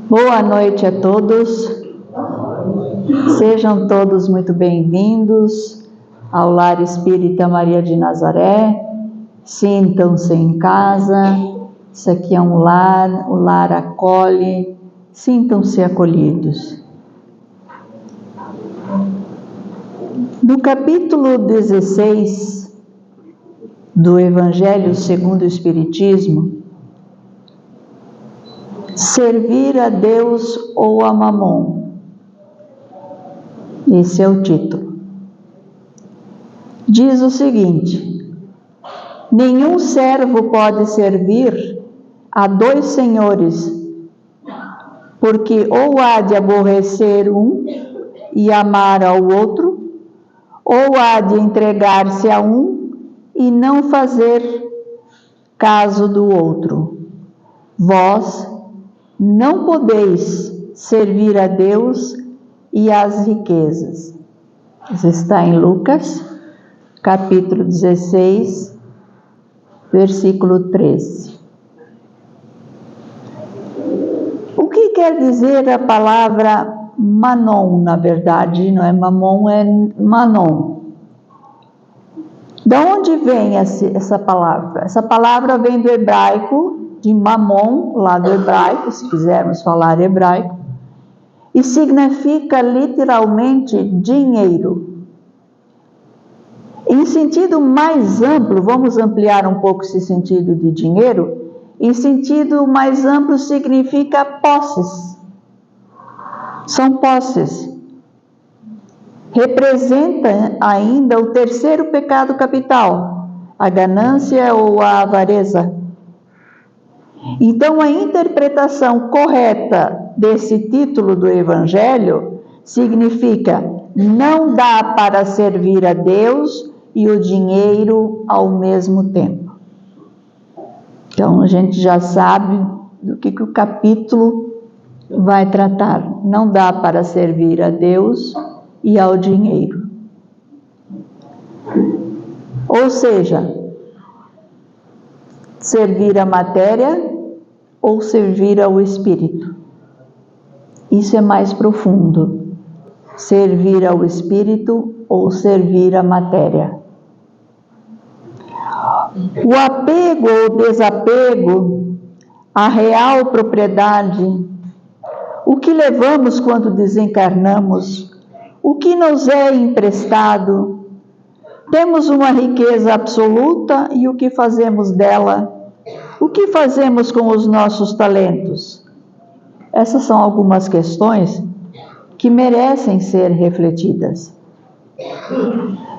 Boa noite a todos. Sejam todos muito bem-vindos ao Lar Espírita Maria de Nazaré. Sintam-se em casa. Isso aqui é um lar, o lar acolhe. Sintam-se acolhidos. No capítulo 16 do Evangelho segundo o Espiritismo, servir a Deus ou a Mamon. Esse é o título. Diz o seguinte: nenhum servo pode servir a dois senhores, porque ou há de aborrecer um e amar ao outro, ou há de entregar-se a um e não fazer caso do outro. Vós não podeis servir a Deus e às riquezas. Isso está em Lucas, capítulo 16, versículo 13. O que quer dizer a palavra Manon? Na verdade, não é Mamon, é Manon. De onde vem essa palavra? Essa palavra vem do hebraico, de Mamon, lá do hebraico, se quisermos falar hebraico, e significa literalmente dinheiro. Em sentido mais amplo, vamos ampliar um pouco esse sentido de dinheiro, em sentido mais amplo significa posses. São posses. Representa ainda o terceiro pecado capital, a ganância ou a avareza. Então, a interpretação correta desse título do Evangelho significa: não dá para servir a Deus e o dinheiro ao mesmo tempo. Então, a gente já sabe do que o capítulo vai tratar. Não dá para servir a Deus e ao dinheiro. Ou seja, servir a matéria ou servir ao espírito. Isso é mais profundo. Servir ao espírito ou servir à matéria. O apego ou desapego à real propriedade, o que levamos quando desencarnamos, o que nos é emprestado, temos uma riqueza absoluta e o que fazemos dela? O que fazemos com os nossos talentos? Essas são algumas questões que merecem ser refletidas.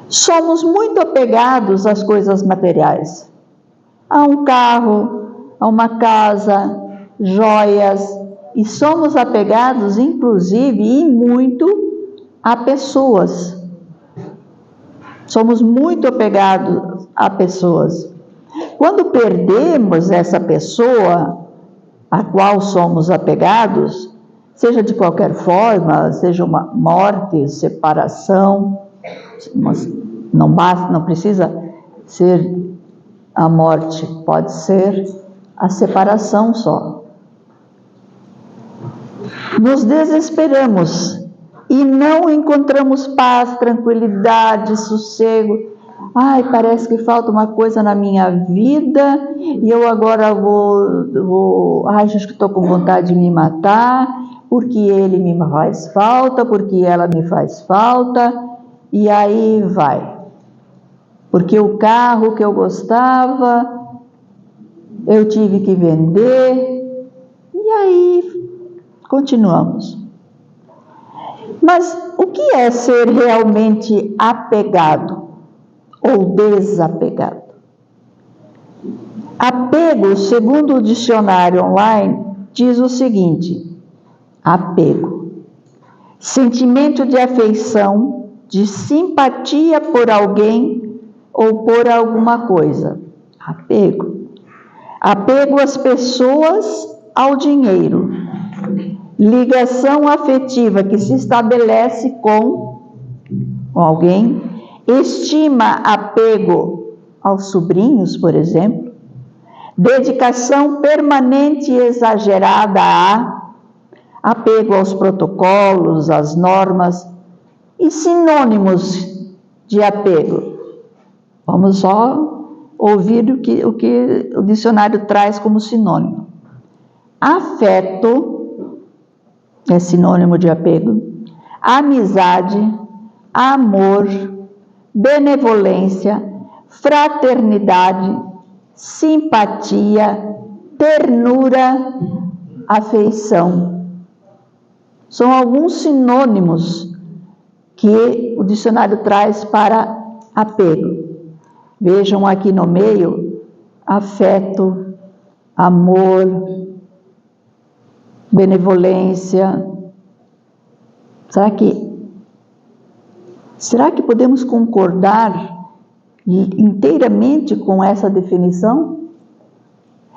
Somos muito apegados às coisas materiais. A um carro, a uma casa, joias, e somos apegados, inclusive, e muito, a pessoas. Somos muito apegados a pessoas. Quando perdemos essa pessoa a qual somos apegados, seja de qualquer forma, seja uma morte, separação, não precisa ser a morte, pode ser a separação só. Nos desesperamos e não encontramos paz, tranquilidade, sossego. Ai, parece que falta uma coisa na minha vida e eu agora acho que estou com vontade de me matar, porque ele me faz falta, porque ela me faz falta, e aí vai. Porque o carro que eu gostava, eu tive que vender, e aí continuamos. Mas o que é ser realmente apegado ou desapegado? Apego, segundo o dicionário online, diz o seguinte: apego, sentimento de afeição, de simpatia por alguém ou por alguma coisa. Apego. Apego às pessoas, ao dinheiro. Ligação afetiva que se estabelece com alguém. Estima, apego aos sobrinhos, por exemplo. Dedicação permanente e exagerada a apego aos protocolos, às normas e sinônimos de apego. Vamos só ouvir o que o dicionário traz como sinônimo. Afeto é sinônimo de apego. Amizade, amor, benevolência, fraternidade, simpatia, ternura, afeição. São alguns sinônimos que o dicionário traz para apego. Vejam aqui no meio: afeto, amor, benevolência. Será que podemos concordar inteiramente com essa definição?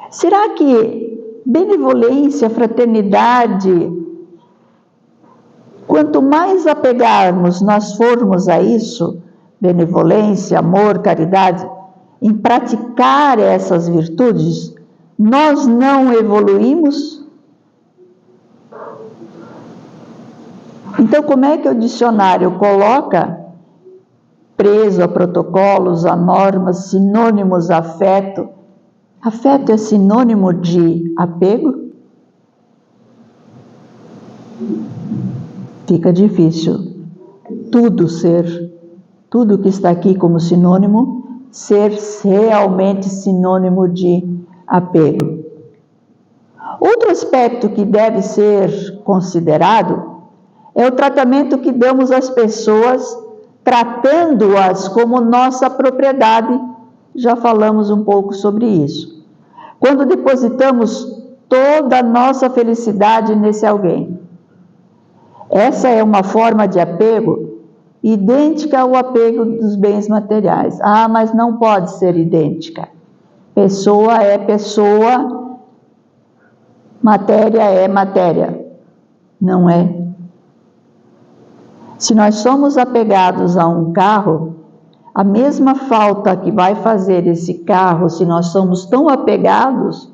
Será que benevolência, fraternidade, quanto mais apegarmos nós formos a isso, benevolência, amor, caridade, em praticar essas virtudes, nós não evoluímos? Então, como é que o dicionário coloca, preso a protocolos, a normas, sinônimos a afeto? Afeto é sinônimo de apego? Fica difícil tudo que está aqui como sinônimo, ser realmente sinônimo de apego. Outro aspecto que deve ser considerado é o tratamento que damos às pessoas, tratando-as como nossa propriedade. Já falamos um pouco sobre isso. Quando depositamos toda a nossa felicidade nesse alguém. Essa é uma forma de apego idêntica ao apego dos bens materiais. Ah, mas não pode ser idêntica. Pessoa é pessoa, matéria é matéria. Não é. Se nós somos apegados a um carro, a mesma falta que vai fazer esse carro, se nós somos tão apegados,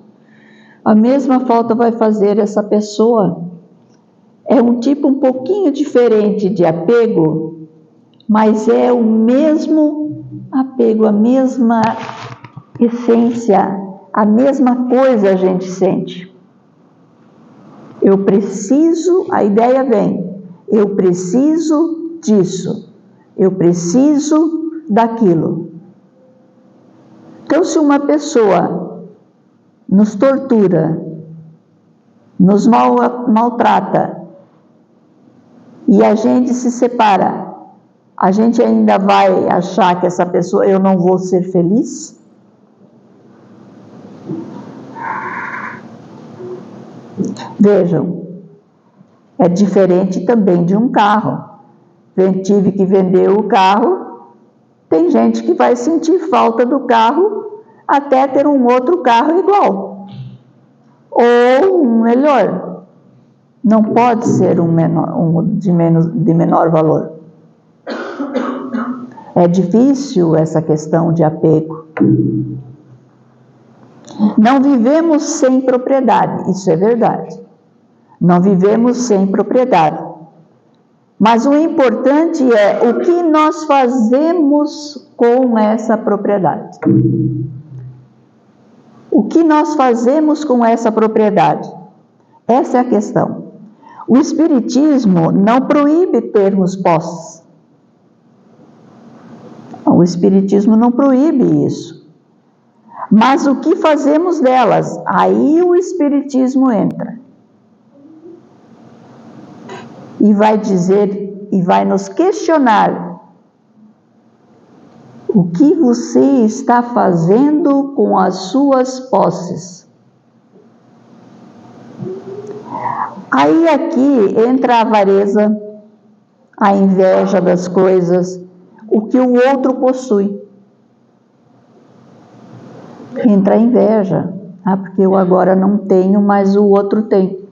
a mesma falta vai fazer essa pessoa. É um tipo um pouquinho diferente de apego, mas é o mesmo apego, a mesma essência, a mesma coisa a gente sente. Eu preciso, a ideia vem, eu preciso disso, eu preciso daquilo. Então, se uma pessoa nos tortura, nos maltrata, e a gente se separa, a gente ainda vai achar que essa pessoa, eu não vou ser feliz? Vejam, é diferente também de um carro. Tive que vender o carro, tem gente que vai sentir falta do carro até ter um outro carro igual, ou um melhor. Não pode ser de menor valor. É difícil essa questão de apego. Não vivemos sem propriedade, isso é verdade. Não vivemos sem propriedade. Mas o importante é o que nós fazemos com essa propriedade. O que nós fazemos com essa propriedade? Essa é a questão. O Espiritismo não proíbe termos posses. O Espiritismo não proíbe isso. Mas o que fazemos delas? Aí o Espiritismo entra. E vai dizer, e vai nos questionar: o que você está fazendo com as suas posses? Aí aqui entra a avareza, a inveja das coisas, o que o outro possui. Entra a inveja, porque eu agora não tenho, mas o outro tem.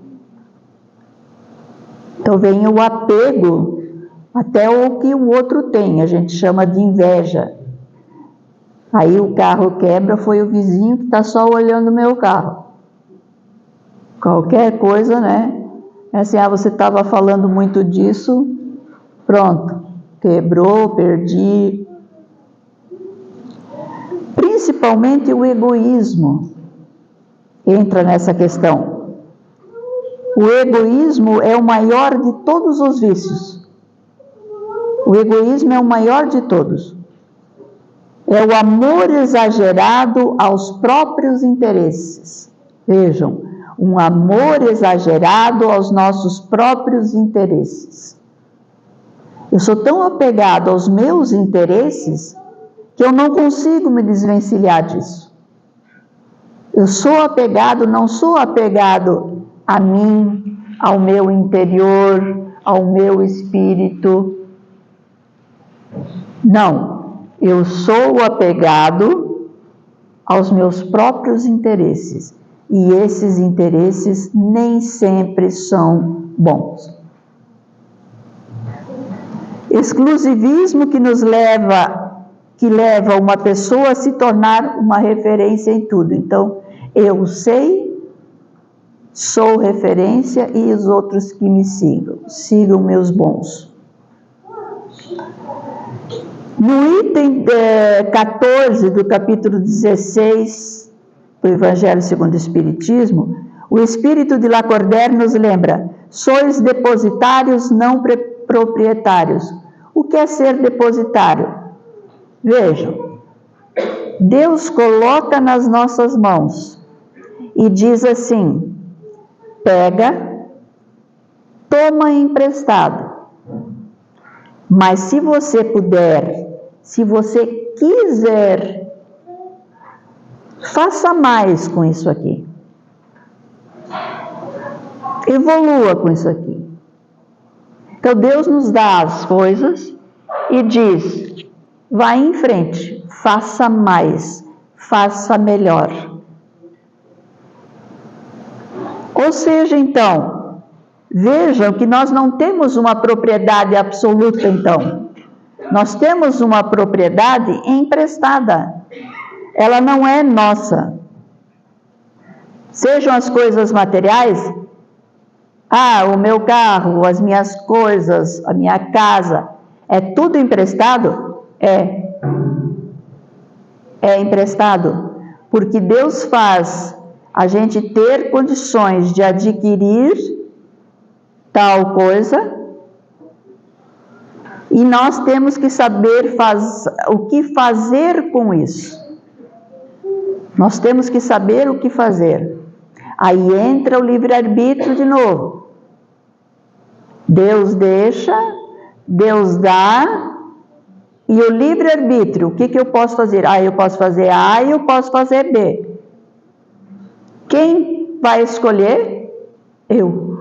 Então vem o apego até o que o outro tem, a gente chama de inveja. Aí o carro quebra, foi o vizinho que está só olhando o meu carro. Qualquer coisa, né? Assim, você estava falando muito disso, pronto, quebrou, perdi. Principalmente o egoísmo entra nessa questão. O egoísmo é o maior de todos os vícios. O egoísmo é o maior de todos. É o amor exagerado aos próprios interesses. Vejam, um amor exagerado aos nossos próprios interesses. Eu sou tão apegado aos meus interesses que eu não consigo me desvencilhar disso. Eu sou apegado, não sou apegado a mim, ao meu interior, ao meu espírito. Não, eu sou apegado aos meus próprios interesses. E esses interesses nem sempre são bons. Exclusivismo que leva uma pessoa a se tornar uma referência em tudo. Então, eu sei, sou referência e os outros que me sigam meus bons. No item 14 do capítulo 16 do Evangelho segundo o Espiritismo, o Espírito de Lacordaire nos lembra: sois depositários, não proprietários. O que é ser depositário? Vejam, Deus coloca nas nossas mãos e diz assim: pega, toma emprestado. Mas se você puder, se você quiser, faça mais com isso aqui. Evolua com isso aqui. Então Deus nos dá as coisas e diz: vá em frente, faça mais, faça melhor. Ou seja, então, vejam que nós não temos uma propriedade absoluta, então. Nós temos uma propriedade emprestada. Ela não é nossa. Sejam as coisas materiais, o meu carro, as minhas coisas, a minha casa, é tudo emprestado? É emprestado, porque Deus faz a gente ter condições de adquirir tal coisa, e nós temos que saber o que fazer com isso. Nós temos que saber o que fazer. Aí entra o livre-arbítrio de novo. Deus deixa, Deus dá, e o livre-arbítrio, o que eu posso fazer? Eu posso fazer A e eu posso fazer B. Quem vai escolher? Eu.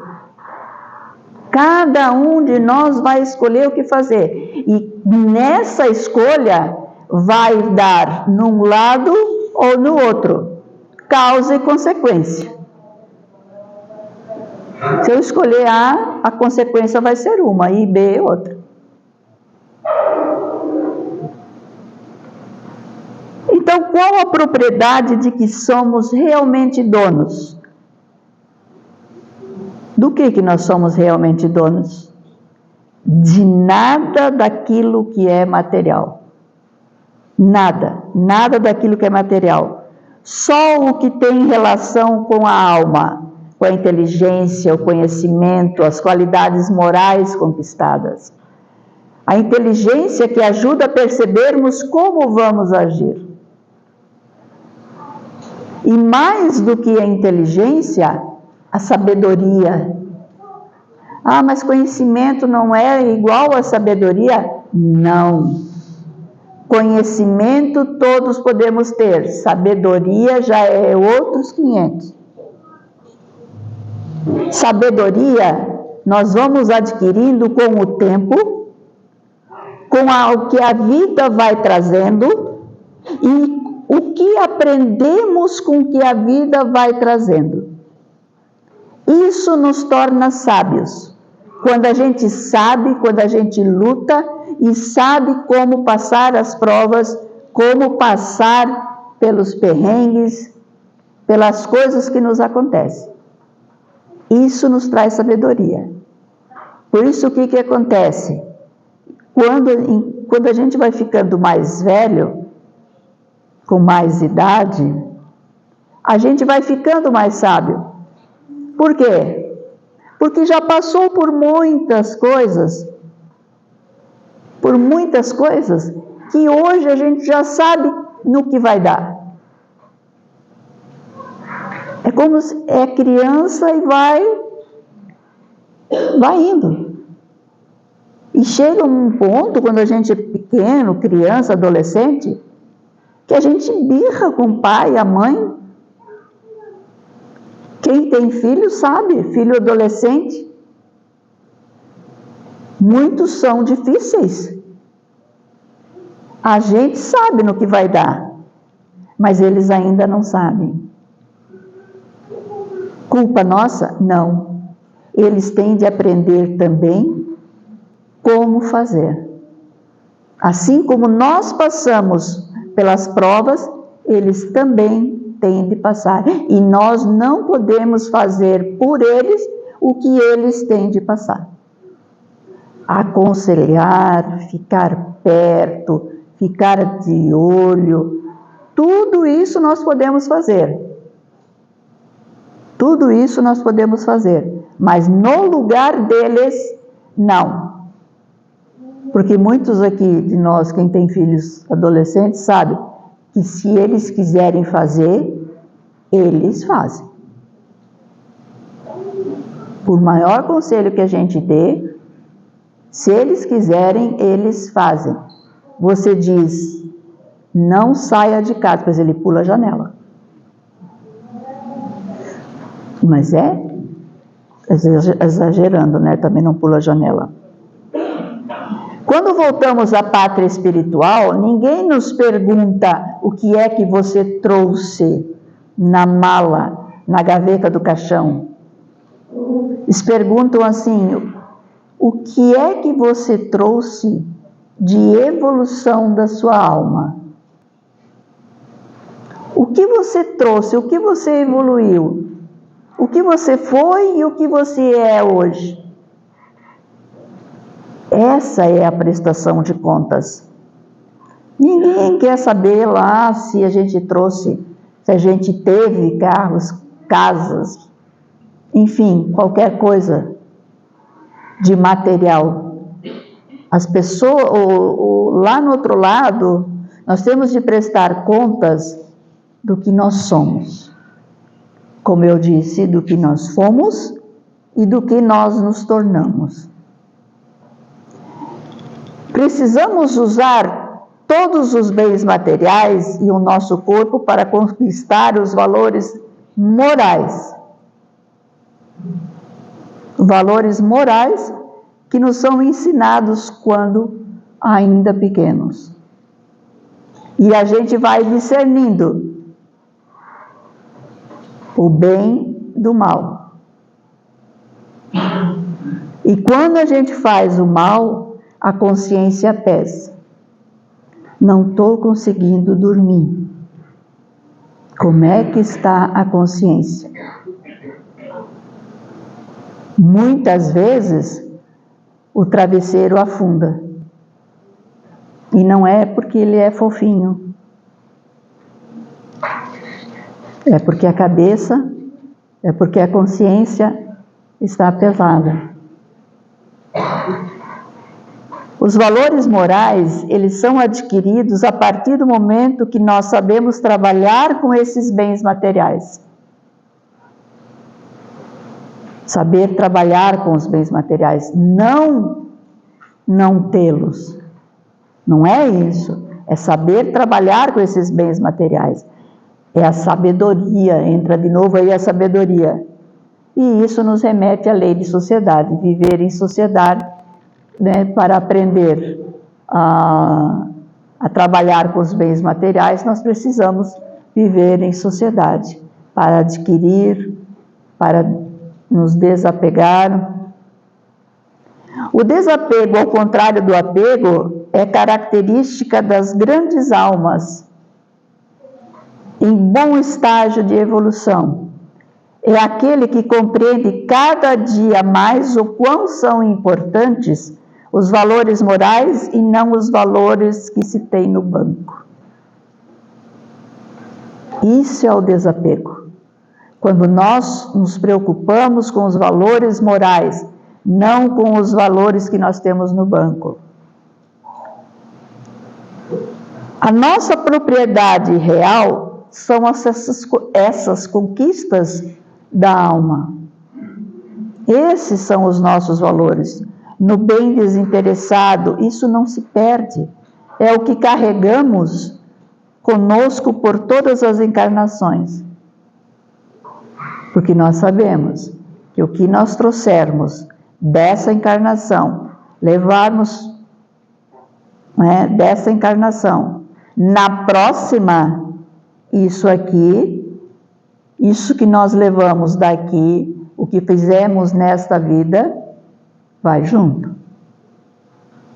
Cada um de nós vai escolher o que fazer. E nessa escolha vai dar num lado ou no outro. Causa e consequência. Se eu escolher A, a consequência vai ser uma, e B outra. Então, qual a propriedade de que somos realmente donos? Do que nós somos realmente donos? De nada daquilo que é material. Nada daquilo que é material. Só o que tem relação com a alma, com a inteligência, o conhecimento, as qualidades morais conquistadas. A inteligência que ajuda a percebermos como vamos agir. E mais do que a inteligência, a sabedoria. Mas conhecimento não é igual a sabedoria? Não. Conhecimento todos podemos ter, sabedoria já é outros 500. Sabedoria nós vamos adquirindo com o tempo, com o que a vida vai trazendo e o que aprendemos com o que a vida vai trazendo. Isso nos torna sábios. Quando a gente sabe, quando a gente luta e sabe como passar as provas, como passar pelos perrengues, pelas coisas que nos acontecem. Isso nos traz sabedoria. Por isso, o que acontece? Quando a gente vai ficando mais velho, com mais idade, a gente vai ficando mais sábio. Por quê? Porque já passou por muitas coisas, que hoje a gente já sabe no que vai dar. É como se é criança e vai indo. E chega um ponto, quando a gente é pequeno, criança, adolescente, que a gente birra com o pai, a mãe. Quem tem filho sabe, filho adolescente, muitos são difíceis. A gente sabe no que vai dar, mas eles ainda não sabem. Culpa nossa? Não. Eles têm de aprender também como fazer. Assim como nós passamos pelas provas, eles também têm de passar. E nós não podemos fazer por eles o que eles têm de passar. Aconselhar, ficar perto, ficar de olho, tudo isso nós podemos fazer. Tudo isso nós podemos fazer, mas no lugar deles, não. Porque muitos aqui de nós, quem tem filhos adolescentes, sabe que se eles quiserem fazer, eles fazem. Por maior conselho que a gente dê, se eles quiserem, eles fazem. Você diz, não saia de casa, pois ele pula a janela. Mas exagerando, né? Também não pula a janela. Quando voltamos à pátria espiritual, ninguém nos pergunta o que é que você trouxe na mala, na gaveta do caixão. Eles perguntam assim, o que é que você trouxe de evolução da sua alma? O que você trouxe, o que você evoluiu? O que você foi e o que você é hoje? Essa é a prestação de contas. Ninguém quer saber lá se a gente trouxe, se a gente teve carros, casas, enfim, qualquer coisa de material. As pessoas, lá no outro lado, nós temos de prestar contas do que nós somos. Como eu disse, do que nós fomos e do que nós nos tornamos. Precisamos usar todos os bens materiais e o nosso corpo para conquistar os valores morais. Valores morais que nos são ensinados quando ainda pequenos. E a gente vai discernindo o bem do mal. E quando a gente faz o mal, a consciência pesa. Não estou conseguindo dormir. Como é que está a consciência? Muitas vezes, o travesseiro afunda. E não é porque ele é fofinho. É porque a cabeça, é porque a consciência está pesada. Os valores morais, eles são adquiridos a partir do momento que nós sabemos trabalhar com esses bens materiais. Saber trabalhar com os bens materiais, não tê-los. Não é isso, é saber trabalhar com esses bens materiais. É a sabedoria, entra de novo aí a sabedoria. E isso nos remete à lei de sociedade, viver em sociedade, né, para aprender a trabalhar com os bens materiais, nós precisamos viver em sociedade, para adquirir, para nos desapegar. O desapego, ao contrário do apego, é característica das grandes almas em bom estágio de evolução. é aquele que compreende cada dia mais o quão são importantes os valores morais e não os valores que se tem no banco. Isso é o desapego. Quando nós nos preocupamos com os valores morais, não com os valores que nós temos no banco. A nossa propriedade real são essas conquistas da alma. Esses são os nossos valores. No bem desinteressado, isso não se perde. É o que carregamos conosco por todas as encarnações. Porque nós sabemos que o que nós trouxermos dessa encarnação, levarmos dessa encarnação, na próxima, isso que nós levamos daqui, o que fizemos nesta vida, vai junto.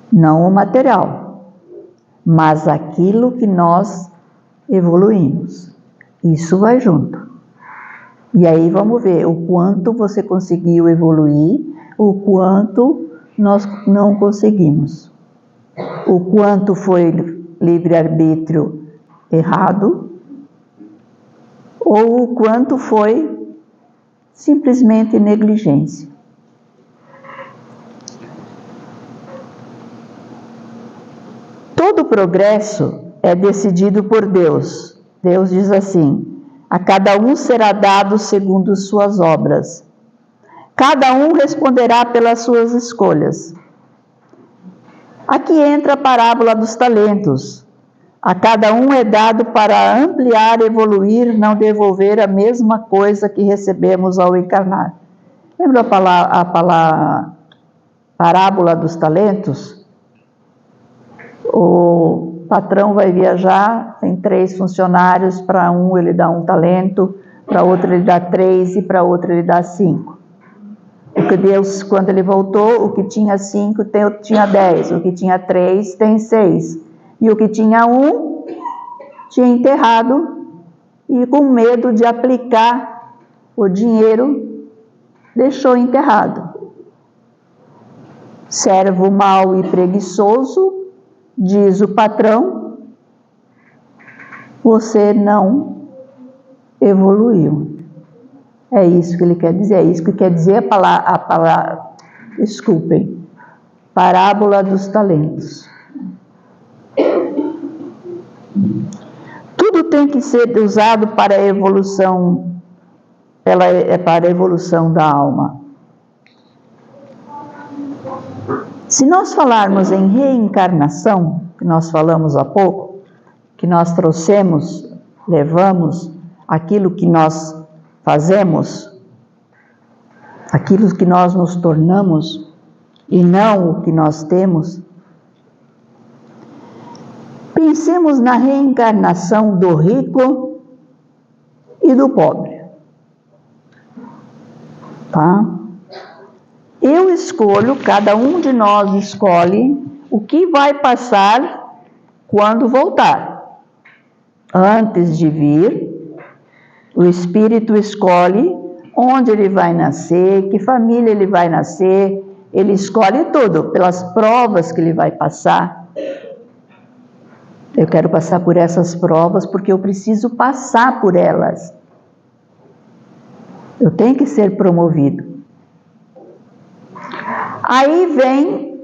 Não o material, mas aquilo que nós evoluímos. Isso vai junto. E aí vamos ver o quanto você conseguiu evoluir, o quanto nós não conseguimos. O quanto foi livre-arbítrio errado, ou o quanto foi simplesmente negligência. Todo progresso é decidido por Deus. Deus diz assim: a cada um será dado segundo suas obras. Cada um responderá pelas suas escolhas. Aqui entra a parábola dos talentos. A cada um é dado para ampliar, evoluir, não devolver a mesma coisa que recebemos ao encarnar. Lembra a parábola dos talentos? O patrão vai viajar, tem 3 funcionários, para um ele dá 1 talento, para outro ele dá 3 e para outro ele dá 5. O que Deus, quando ele voltou, o que tinha 5 tinha 10, o que tinha 3 tem 6. E o que tinha 1 tinha enterrado e com medo de aplicar o dinheiro, deixou enterrado. Servo mau e preguiçoso, diz o patrão, você não evoluiu. É isso que ele quer dizer, é isso que quer dizer a palavra, desculpem, parábola dos talentos. Tudo tem que ser usado para a evolução, para a evolução da alma. Se nós falarmos em reencarnação, que nós falamos há pouco, que nós trouxemos, levamos aquilo que nós fazemos, aquilo que nós nos tornamos e não o que nós temos, pensemos na reencarnação do rico e do pobre. Tá? Eu escolho, cada um de nós escolhe o que vai passar quando voltar. Antes de vir, o espírito escolhe onde ele vai nascer, que família ele vai nascer, ele escolhe tudo, pelas provas que ele vai passar. Eu quero passar por essas provas porque eu preciso passar por elas. Eu tenho que ser promovido. Aí vem,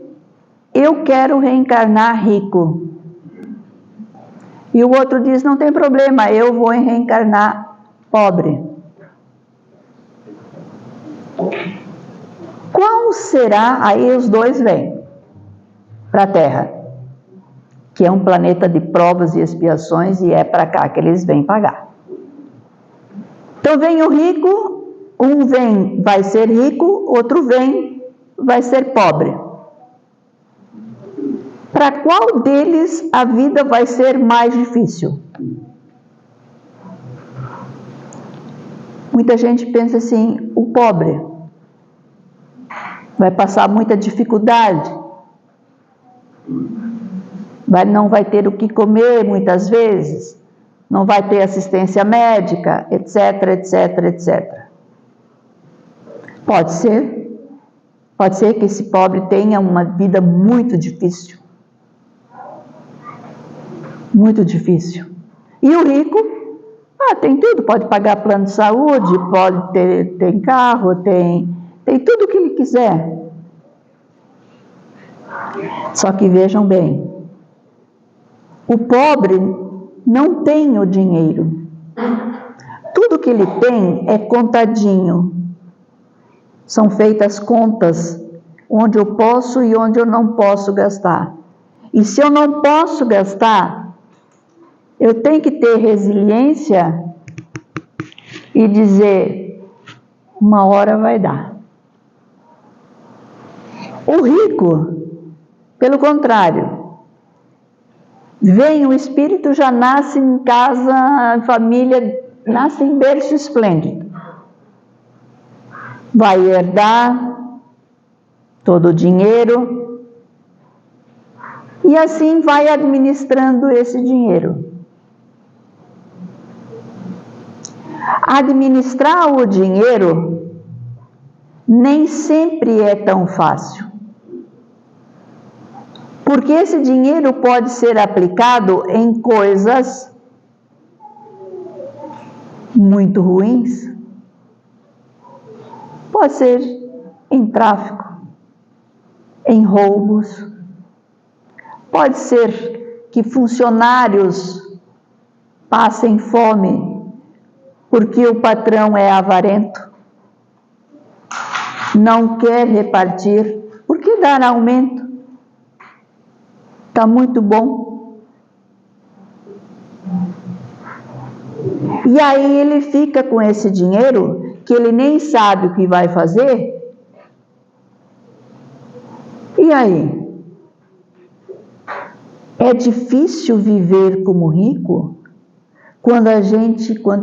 eu quero reencarnar rico. E o outro diz, não tem problema, eu vou reencarnar pobre. Qual será, aí os dois vêm para a Terra, que é um planeta de provas e expiações, e é para cá que eles vêm pagar. Então vem o rico, um vem, vai ser rico, outro vem, vai ser pobre. Para qual deles a vida vai ser mais difícil? Muita gente pensa assim, o pobre vai passar muita dificuldade, não vai ter o que comer muitas vezes, não vai ter assistência médica, etc, etc, etc. Pode ser que esse pobre tenha uma vida muito difícil. Muito difícil. E o rico, tem tudo, pode pagar plano de saúde, pode ter carro, tem tudo o que ele quiser. Só que vejam bem, o pobre não tem o dinheiro. Tudo que ele tem é contadinho. São feitas contas onde eu posso e onde eu não posso gastar. E se eu não posso gastar, eu tenho que ter resiliência e dizer, uma hora vai dar. O rico, pelo contrário, vem o espírito, já nasce em casa, família, nasce em berço esplêndido. Vai herdar todo o dinheiro e assim vai administrando esse dinheiro. Administrar o dinheiro nem sempre é tão fácil. Porque esse dinheiro pode ser aplicado em coisas muito ruins. Pode ser em tráfico, em roubos. Pode ser que funcionários passem fome porque o patrão é avarento, não quer repartir. Por que dar aumento? Está muito bom. E aí ele fica com esse dinheiro que ele nem sabe o que vai fazer. E aí? É difícil viver como rico quando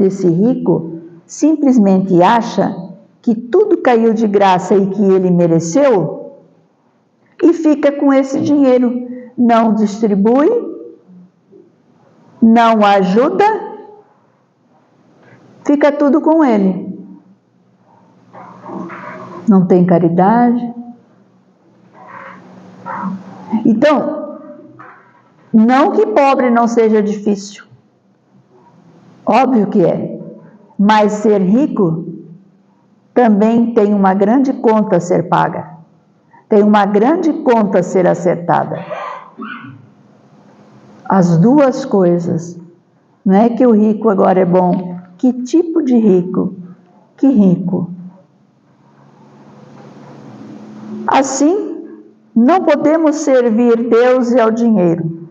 esse rico simplesmente acha que tudo caiu de graça e que ele mereceu e fica com esse dinheiro. Não distribui, não ajuda, fica tudo com ele. Não tem caridade. Então, não que pobre não seja difícil. Óbvio que é. Mas ser rico também tem uma grande conta a ser paga. Tem uma grande conta a ser acertada. As duas coisas. Não é que o rico agora é bom. Que tipo de rico? Que rico? Assim, não podemos servir Deus e ao dinheiro,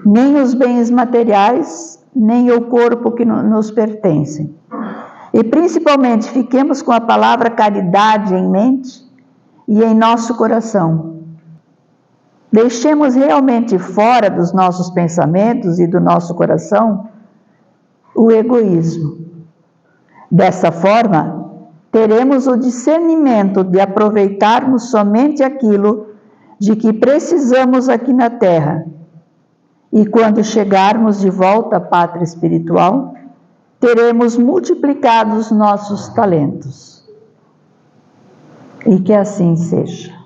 nem os bens materiais, nem o corpo que nos pertence. E principalmente fiquemos com a palavra caridade em mente e em nosso coração. Deixemos realmente fora dos nossos pensamentos e do nosso coração o egoísmo. Dessa forma, teremos o discernimento de aproveitarmos somente aquilo de que precisamos aqui na Terra. E quando chegarmos de volta à pátria espiritual, teremos multiplicado os nossos talentos. E que assim seja.